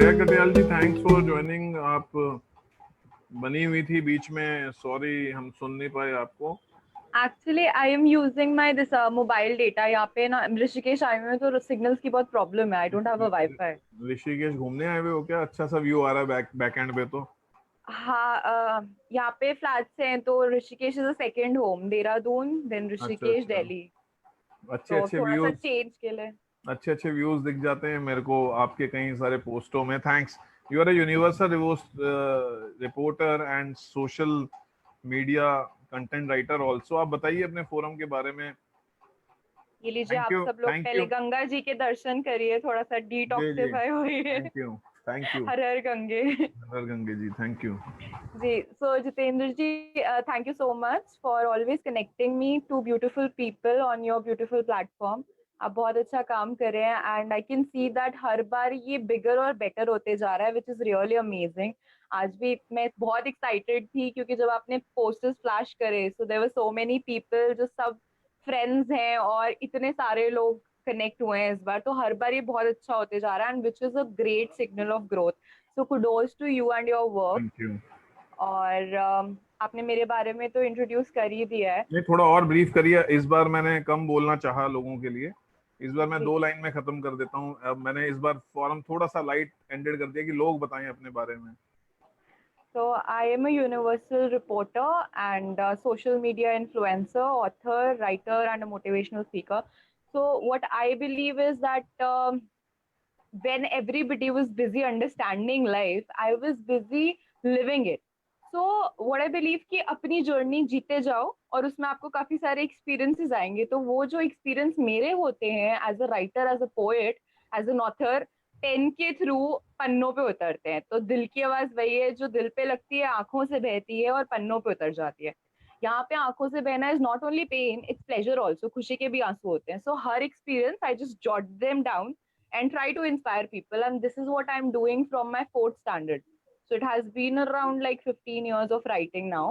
Shreya Katyal ji, thanks for joining. आप बनी हुई थी बीच में, सॉरी हम सुन नहीं पाए आपको। Actually I am using my this mobile data. यहाँ पे ना ऋषिकेश आए हुए हैं तो सिग्नल्स की बहुत प्रॉब्लम है। I don't have a wifi. Rishikesh घूमने आए हुए हो क्या? अच्छा सा व्यू आ रहा है बैक एंड पे तो। हाँ, यहाँ पे फ्लैट्स हैं तो Rishikesh is a second home. Dehradun then अच्छा ऋषिकेश अच्छा, दिल्ली। अच्छे तो अच्छे थोड़ा सा व्यूज, चेंज के लिए। अच्छे अच्छे व्यूज दिख जाते हैं मेरे को आपके कई सारे पोस्टों में। Thanks. You are a universal reporter and social media content writer also. आप बताइए अपने फोरम के बारे में। ये लीजिए, थैंक आप यू सब लोग थैंक पहले यू। गंगा जी के दर्शन करिए, थोड़ा सा जी जी, डिटॉक्सिफाई होइए। Thank you thank you. हर हर गंगे। हर गंगे जी, थैंक यू। जी, so Jitendra ji, thank you so much for always connecting me to beautiful people on your beautiful platform. आप बहुत अच्छा काम कर रहे हैं and I can see that हर बार ये बिगर और बेटर होते जा रहा है, विच इज रियली अमेजिंग। आज भी मैं बहुत एक्साइटेड थी क्योंकि जब आपने पोस्टर्स फ्लैश करे, so there were so many people जो सब फ्रेंड्स हैं और इतने सारे लोग कनेक्ट हुए हैं इस बार। तो हर बार ये बहुत अच्छा होते जा रहा है and which is a great signal of growth. So kudos to you and your work. Thank you. और आपने मेरे बारे में तो इंट्रोड्यूस कर ही दिया है। नहीं, थोड़ा और ब्रीफ करिए। इस बार मैंने कम बोलना चाहा लोगों के लिए। इस बार मैं जी, 2 लाइन में खत्म कर देता हूँ। अब मैंने इस बार फॉरम थोड़ा सा लाइट एंडेड कर दिया कि लोग बताएं अपने बारे में। so I am a universal reporter and a social media influencer, author, writer, and a motivational speaker. So what I believe is that when everybody was busy understanding life, I was busy living it. So what I believe कि अपनी journey जीते जाओ और उसमें आपको काफी सारे experiences आएंगे। तो वो जो एक्सपीरियंस मेरे होते हैं as a writer, as a poet, as an author, pen के थ्रू पन्नों पे उतरते हैं। तो दिल की आवाज वही है जो दिल पे लगती है, आंखों से बहती है और पन्नों पे उतर जाती है। यहाँ पे आंखों से बहना is not only pain, it's pleasure also. खुशी के भी आंसू होते हैं। सो हर experience I just jot them down and try to inspire people, and this is what I'm doing from my fourth standard. So it has been around like 15 years of writing now,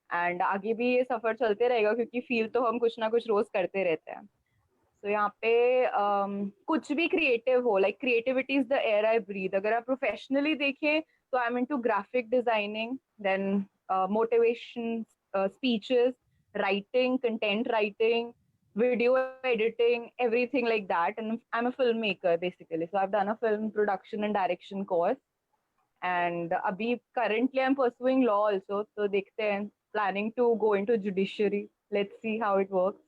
and आगे भी ये सफर चलते रहेगा क्योंकि feel तो हम कुछ ना कुछ रोज करते रहते हैं। तो यहाँ पे कुछ भी क्रिएटिव हो, like creativity is the air I breathe. अगर आप प्रोफेशनली देखें तो I am into graphic designing, then motivation speeches, writing, content writing, video editing, everything like that. And I'm a filmmaker basically. So I've done a film production and direction course. And abhi currently I'm pursuing law also. So dekhte hain, planning to go into judiciary. Let's see how it works.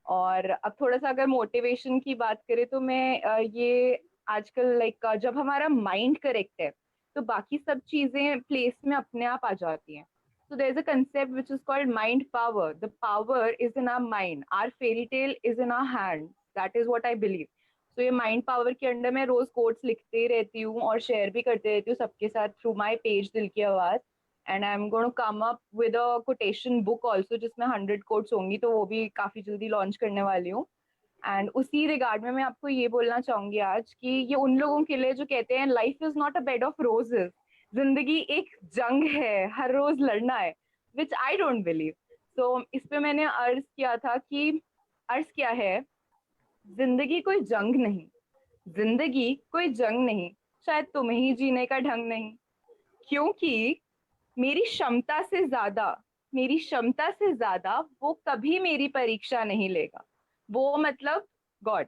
और अब थोड़ा सा अगर motivation की बात करें तो मैं ये आजकल लाइक जब हमारा माइंड करेक्ट है तो बाकी सब चीजें प्लेस में अपने आप आ जाती हैं। So there's a concept which is called mind power. The power is in our mind. Our fairy tale is in our hand. That is what I believe. So ये माइंड पावर के under मैं रोज quotes लिखते रहती हूँ और share भी करते रहती हूँ सबके साथ थ्रू माय पेज दिल की आवाज। And I am going to come up with a quotation book also जिसमें 100 कोट्स होंगी, तो वो भी काफी जल्दी लॉन्च करने वाली हूँ। एंड उसी रिगार्ड में मैं आपको ये बोलना चाहूंगी आज कि ये उन लोगों के लिए जो कहते हैं life is not a bed of roses, जिंदगी एक जंग है, हर रोज लड़ना है, विच आई डोंट बिलीव। सो इस पे मैंने अर्ज किया था कि अर्ज किया है, जिंदगी कोई जंग नहीं, जिंदगी कोई जंग नहीं, शायद तुम्हें ही जीने का ढंग नहीं। क्योंकि मेरी क्षमता से ज्यादा, मेरी क्षमता से ज्यादा वो कभी मेरी परीक्षा नहीं लेगा। वो मतलब गॉड।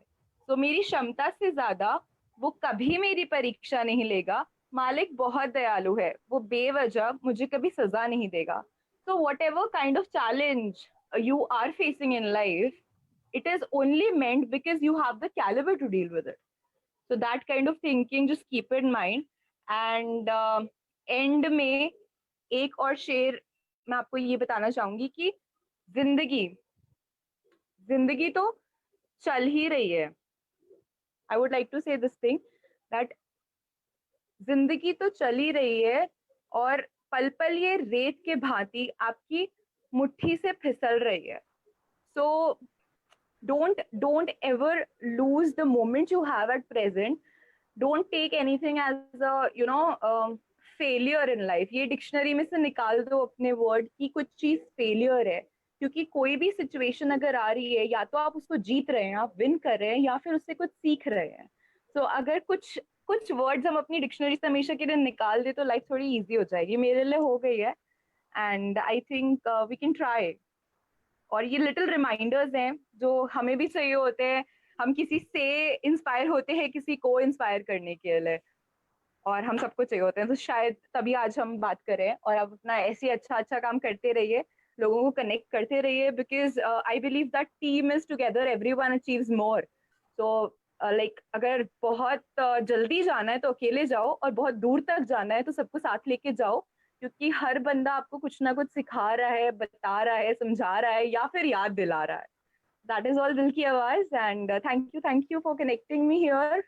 तो मेरी क्षमता से ज्यादा वो कभी मेरी परीक्षा नहीं लेगा। मालिक बहुत दयालु है, वो बेवजह मुझे कभी सजा नहीं देगा। So what ever kind of challenge you are facing in life, it is only meant because you have the caliber to deal with it. So that kind of thinking just keep in mind. And end में एक और शेर मैं आपको ये बताना चाहूंगी कि जिंदगी जिंदगी तो चल ही रही है। आई वुड लाइक टू से दिस थिंग दैट जिंदगी तो चल ही रही है और पल पल ये रेत के भांति आपकी मुट्ठी से फिसल रही है। सो don't ever lose the moment you have at present. Don't take anything as a failure in life. ये डिक्शनरी में से निकाल दो अपने वर्ड की कुछ चीज फेलियर है। क्योंकि कोई भी सिचुएशन अगर आ रही है, या तो आप उसको जीत रहे हैं, आप विन कर रहे हैं, या फिर उससे कुछ सीख रहे हैं। अगर कुछ कुछ वर्ड्स हम अपनी डिक्शनरी से हमेशा के लिए निकाल दे तो लाइफ थोड़ी इजी हो जाएगी। मेरे लिए हो गई है, and I think we can try. और ये लिटिल रिमाइंडर्स हैं जो हमें भी चाहिए होते हैं। हम किसी से इंस्पायर होते हैं किसी को इंस्पायर करने के लिए, और हम सबको चाहिए होते हैं। तो शायद तभी आज हम बात करें, और अब अपना ऐसे अच्छा अच्छा काम करते रहिए, लोगों को कनेक्ट करते रहिए, because I believe that team is together everyone achieves more. So like अगर बहुत जल्दी जाना है तो अकेले जाओ, और बहुत दूर तक जाना है तो सबको साथ लेके जाओ, क्योंकि हर बंदा आपको कुछ ना कुछ सिखा रहा है, बता रहा है, समझा रहा है, या फिर याद दिला रहा है। दैट इज ऑल दिल की आवाज, and thank you for connecting me here,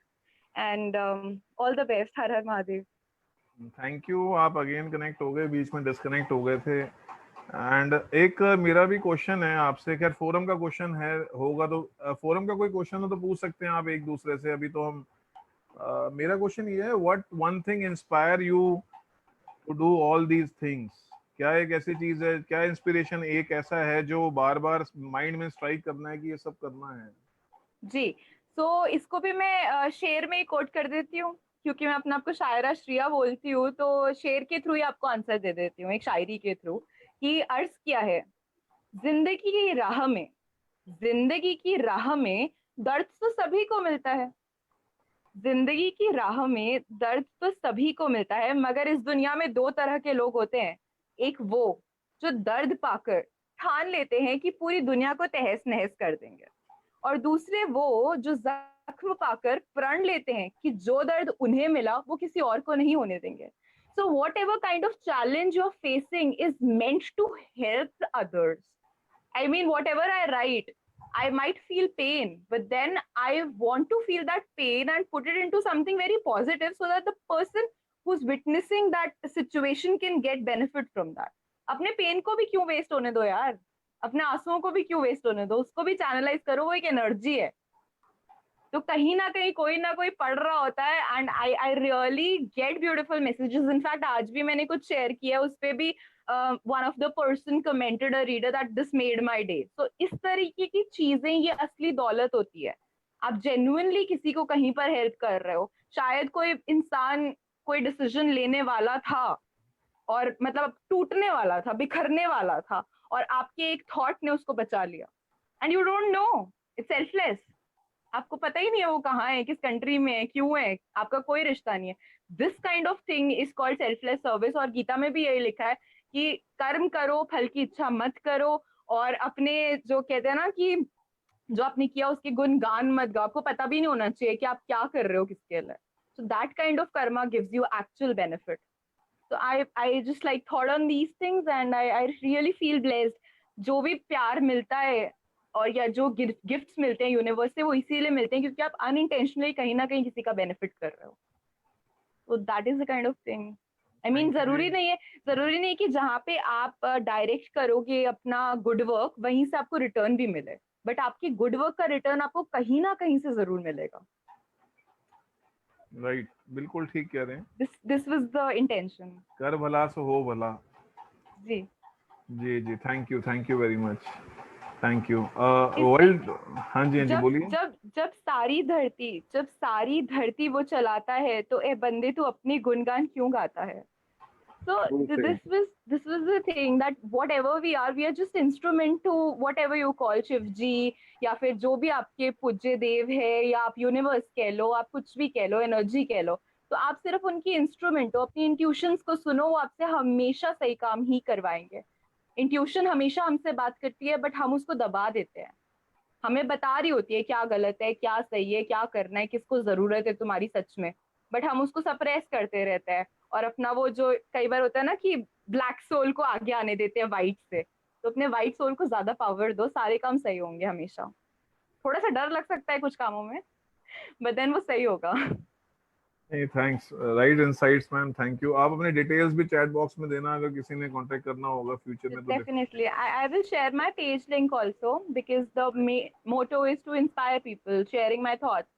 and all the best. Her her Mahadev. Thank you. आप अगेन कनेक्ट हो गए, बीच में डिस्कनेक्ट हो गए थे। एंड एक मेरा भी क्वेश्चन है आपसे, खैर फोरम का क्वेश्चन है, होगा तो फोरम का कोई क्वेश्चन हो तो पूछ सकते हैं आप एक दूसरे से। अभी तो हम मेरा क्वेश्चन ये है, what one thing inspire you to do all these things? क्या एक ऐसी चीज है, क्या इंस्पिरेशन एक ऐसा है जो बार बार माइंड में स्ट्राइक करना है कि ये सब करना है? जी, तो इसको भी मैं शेर में कोट कर देती हूँ, क्योंकि मैं अपने आप को शायरा श्रिया बोलती हूँ, तो शेर के थ्रू ही आपको आंसर दे देती हूँ, एक शायरी के थ्रू। कि अर्ज क्या है, जिंदगी की राह में, जिंदगी की राह में दर्द तो सभी को मिलता है। जिंदगी की राह में दर्द तो सभी को मिलता है, मगर इस दुनिया में दो तरह के लोग होते हैं। एक वो जो दर्द पाकर ठान लेते हैं कि पूरी दुनिया को तहस नहस कर देंगे, और दूसरे वो जो जख्म पाकर प्रण लेते हैं कि जो दर्द उन्हें मिला वो किसी और को नहीं होने देंगे। So whatever kind of challenge you are facing is meant to help others. I mean, whatever I write, I might feel pain, but then I want to feel that pain and put it into something very positive so that the person who's witnessing that situation can get benefit from that. अपने pen को भी क्यों waste होने दो यार, अपने आंसुओं को भी क्यों वेस्ट होने दो, उसको भी चैनलाइज करो, वो एक एनर्जी है। तो कहीं ना कोई पढ़ रहा होता है, and I really get beautiful messages. In fact आज भी मैंने कुछ शेयर किया, उस पे भी one of the person commented a reader that this made my day. तो इस तरीके की चीजें ये असली दौलत होती है। आप जेन्युइनली किसी को कहीं पर हेल्प कर रहे हो। शायद कोई इंसान कोई डिसीजन लेने वाला था, और मतलब टूटने वाला था, बिखरने वाला था, और आपके एक थॉट ने उसको बचा लिया। And you don't know, it's selfless. आपको पता ही नहीं है वो कहाँ है, किस कंट्री में है, क्यों है, आपका कोई रिश्ता नहीं है। This kind of thing is called selfless service. और गीता में भी यही लिखा है कि कर्म करो, फल की इच्छा मत करो, और अपने जो कहते हैं ना कि जो आपने किया उसके गुणगान मत गाओ। आपको पता भी नहीं होना चाहिए कि आप क्या कर रहे हो किसके लिए। So that kind of Karma gives you actual benefit. So I just like thought on these things, and I really feel blessed। जो भी प्यार मिलता है और या जो गिफ्ट्स मिलते हैं यूनिवर्स से, वो इसीलिए मिलते हैं क्योंकि आप अनइंटेंशनली कहीं ना कहीं किसी का बेनिफिट कर रहे हो। तो that is the kind of thing. I mean जरूरी नहीं है कि जहाँ पे आप डायरेक्ट करोगे अपना गुड वर्क वहीं से आपको रिटर्न भी मिले, बट आपकी गुड वर्क का रिटर्न आपको कहीं ना कहीं से जरूर मिलेगा। राइट, बिल्कुल ठीक कह रहे हैं। This was the intention. कर भला सो हो भला। जी जी जी, thank you very much, thank you. World, हाँ जी जब बोलिए। जब जब सारी धरती वो चलाता है, तो ए बंदे तू अपनी गुणगान क्यों गाता है। So this was the thing that whatever we are just instrument to whatever you call Shiv जी, या फिर जो भी आपके पूज्य देव है, या आप यूनिवर्स कह लो, आप कुछ भी कह लो, एनर्जी कह लो। तो आप सिर्फ उनकी इंस्ट्रूमेंट हो। अपनी इंट्यूशंस को सुनो, वो आपसे हमेशा सही काम ही करवाएंगे। इंट्यूशन हमेशा हमसे बात करती है, बट हम उसको दबा देते हैं। हमें बता रही होती है क्या गलत है, क्या सही है, क्या करना है, किसको जरूरत है तुम्हारी सच में, बट हम उसको सप्रेस करते रहते हैं। और अपना वो जो कई बार होता है ना कि ब्लैक सोल को आगे आने देते हैं व्हाइट से। तो अपने व्हाइट सोल को ज्यादा पावर दो, सारे काम सही होंगे हमेशा। थोड़ा सा डर लग सकता है कुछ कामों में, बट देन वो सही होगा। नहीं, thanks, right insights ma'am, thank you. आप अपने डिटेल्स भी चैट बॉक्स में देना, अगर किसी ने कांटेक्ट करना होगा फ्यूचर में तो। Definitely, I will share my page link also, because the motto is to inspire people, sharing my thoughts।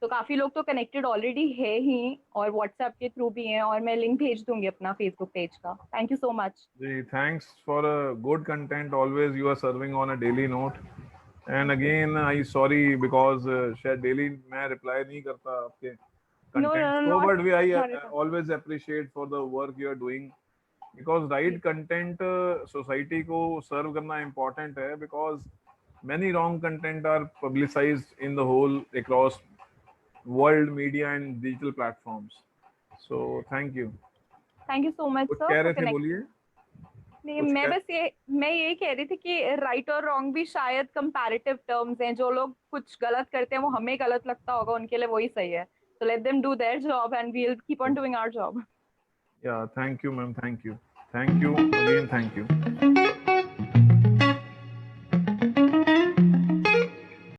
तो काफी लोग तो कनेक्टेड ऑलरेडी है ही, और व्हाट्सएप के थ्रू भी हैं, और मैं लिंक भेज दूंगी अपना फेसबुक पेज का। थैंक यू सो मच जी, thanks for a good content, always you are serving on a daily note. And again I sorry because शायद डेली मैं रिप्लाई नहीं करता आपके, contents no, ko, not but I not at all. always appreciate for the work you are doing, because right content society को serve करना important है, because many wrong content are publicized in the whole across world media and digital platforms. So thank you. Thank you so much, कुछ sir, कह for रहे थे, connecting. बोलिए. नहीं, कुछ मैं यही कह रही थी कि राइट और रॉन्ग भी शायद कंपैरेटिव टर्म्स हैं. जो लोग कुछ गलत करते हैं वो हमें गलत लगता होगा, उनके लिए वही सही है. So let them do their job and we'll keep on doing our job. Yeah, thank you, ma'am. Thank you. Thank you again. Thank you.